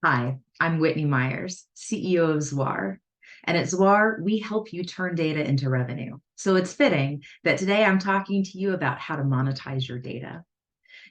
Hi, I'm Whitney Myers, CEO of Zuar. And at Zuar, we help you turn data into revenue. So it's fitting that today I'm talking to you about how to monetize your data.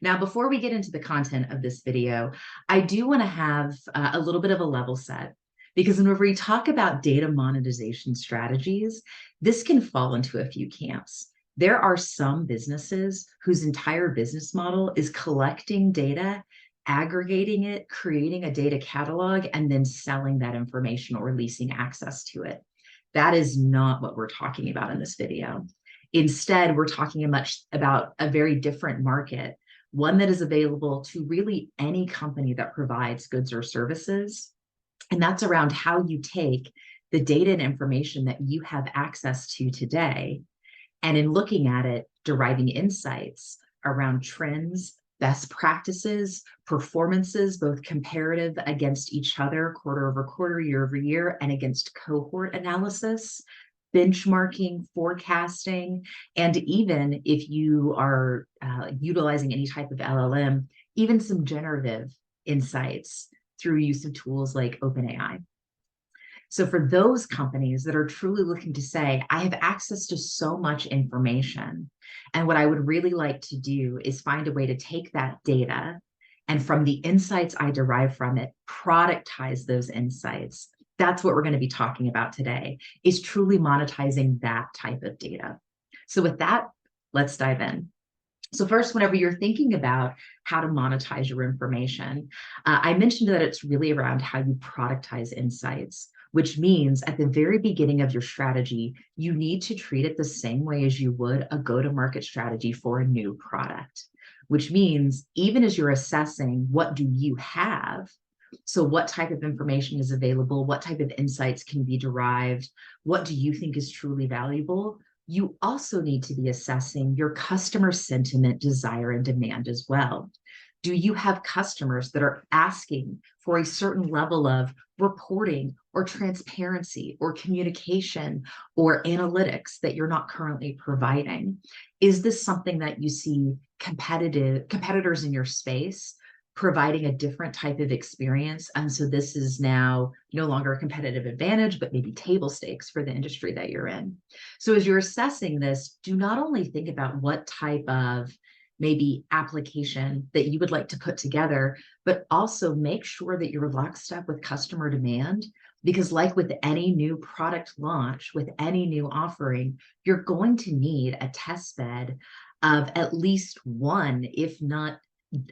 Now, before we get into the content of this video, I do want to have a little bit of a level set because whenever we talk about data monetization strategies, this can fall into a few camps. There are some businesses whose entire business model is collecting data, aggregating it, creating a data catalog, and then selling that information or releasing access to it. That is not what we're talking about in this video. Instead, we're talking about a very different market, one that is available to really any company that provides goods or services. And that's around how you take the data and information that you have access to today, and in looking at it, deriving insights around trends, best practices, performances, both comparative against each other, quarter over quarter, year over year, and against cohort analysis, benchmarking, forecasting, and even if you are utilizing any type of LLM, even some generative insights through use of tools like OpenAI. So for those companies that are truly looking to say, I have access to so much information, and what I would really like to do is find a way to take that data and from the insights I derive from it, productize those insights. That's what we're going to be talking about today, is truly monetizing that type of data. So with that, let's dive in. So first, whenever you're thinking about how to monetize your information, I mentioned that it's really around how you productize insights, which means at the very beginning of your strategy, you need to treat it the same way as you would a go-to-market strategy for a new product, which means even as you're assessing what do you have, so what type of information is available, what type of insights can be derived, what do you think is truly valuable, you also need to be assessing your customer sentiment, desire, and demand as well. Do you have customers that are asking for a certain level of reporting or transparency or communication or analytics that you're not currently providing? Is this something that you see competitors in your space providing a different type of experience? And so this is now no longer a competitive advantage, but maybe table stakes for the industry that you're in. So as you're assessing this, do not only think about what type of maybe application that you would like to put together, but also make sure that you're lockstep with customer demand. Because like with any new product launch, with any new offering, you're going to need a test bed of at least one, if not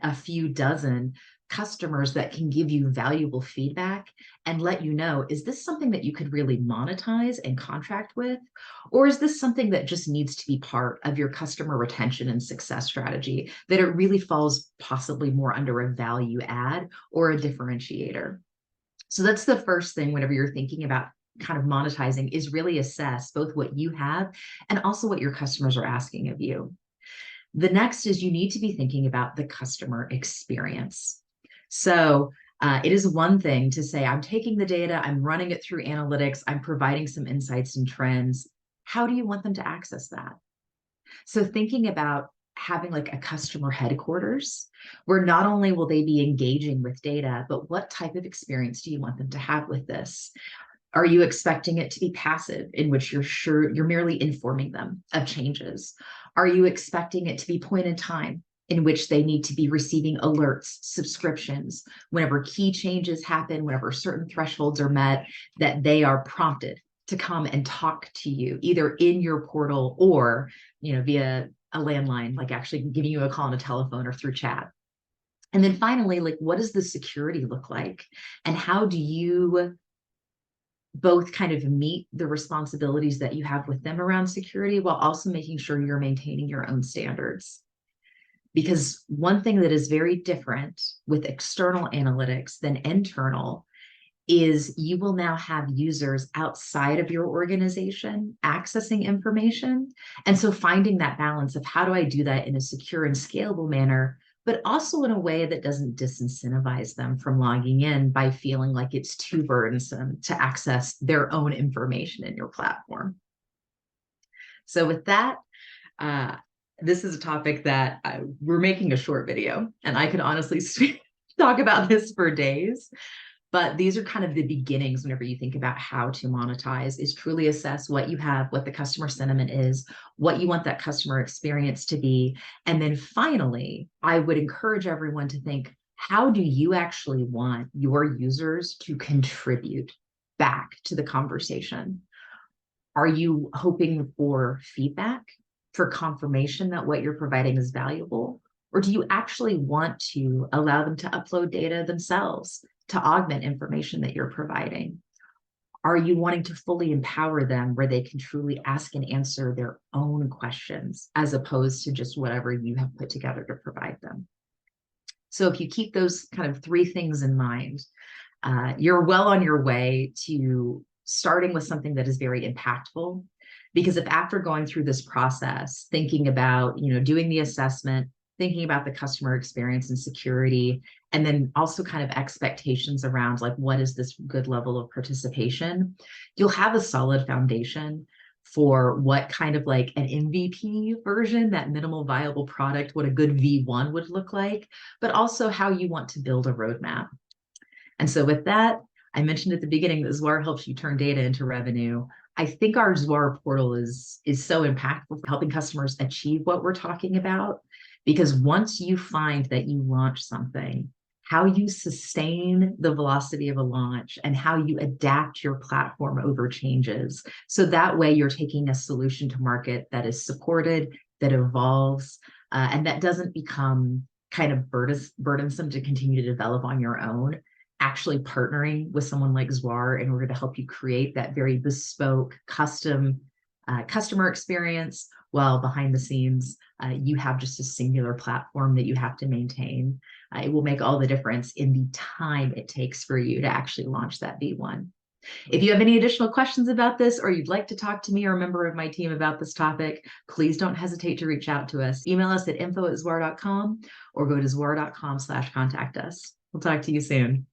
a few dozen customers that can give you valuable feedback and let you know, is this something that you could really monetize and contract with? Or is this something that just needs to be part of your customer retention and success strategy, that it really falls possibly more under a value add or a differentiator? So that's the first thing whenever you're thinking about kind of monetizing, is really assess both what you have and also what your customers are asking of you. The next is you need to be thinking about the customer experience. So it is one thing to say, I'm taking the data, I'm running it through analytics, I'm providing some insights and trends. How do you want them to access that? So thinking about having like a customer headquarters where not only will they be engaging with data, but what type of experience do you want them to have with this? Are you expecting it to be passive, in which you're sure you're merely informing them of changes? Are you expecting it to be point in time, in which they need to be receiving alerts, subscriptions, whenever key changes happen, whenever certain thresholds are met, that they are prompted to come and talk to you, either in your portal or, via a landline, like actually giving you a call on a telephone or through chat? And then finally, like, what does the security look like? And how do you both kind of meet the responsibilities that you have with them around security while also making sure you're maintaining your own standards? Because one thing that is very different with external analytics than internal is you will now have users outside of your organization accessing information. And so finding that balance of how do I do that in a secure and scalable manner, but also in a way that doesn't disincentivize them from logging in by feeling like it's too burdensome to access their own information in your platform. So with that, this is a topic that we're making a short video, and I could honestly talk about this for days. But these are kind of the beginnings whenever you think about how to monetize, is truly assess what you have, what the customer sentiment is, what you want that customer experience to be. And then finally, I would encourage everyone to think, how do you actually want your users to contribute back to the conversation? Are you hoping for feedback, for confirmation that what you're providing is valuable? Or do you actually want to allow them to upload data themselves to augment information that you're providing? Are you wanting to fully empower them where they can truly ask and answer their own questions as opposed to just whatever you have put together to provide them? So if you keep those kind of three things in mind, you're well on your way to starting with something that is very impactful. Because if after going through this process, thinking about, doing the assessment, thinking about the customer experience and security, and then also kind of expectations around like, what is this good level of participation, you'll have a solid foundation for what kind of like an MVP version, that minimal viable product, what a good V1 would look like, but also how you want to build a roadmap. And so with that, I mentioned at the beginning that Zuar helps you turn data into revenue. I think our Zuar portal is so impactful for helping customers achieve what we're talking about, because once you find that you launch something, how you sustain the velocity of a launch and how you adapt your platform over changes. So that way you're taking a solution to market that is supported, that evolves, and that doesn't become kind of burdensome to continue to develop on your own. Actually partnering with someone like Zuar in order to help you create that very bespoke, custom customer experience, while behind the scenes, you have just a singular platform that you have to maintain. It will make all the difference in the time it takes for you to actually launch that V1. If you have any additional questions about this, or you'd like to talk to me or a member of my team about this topic, please don't hesitate to reach out to us. Email us at info@zuar.com or go to zuar.com/contact us. We'll talk to you soon.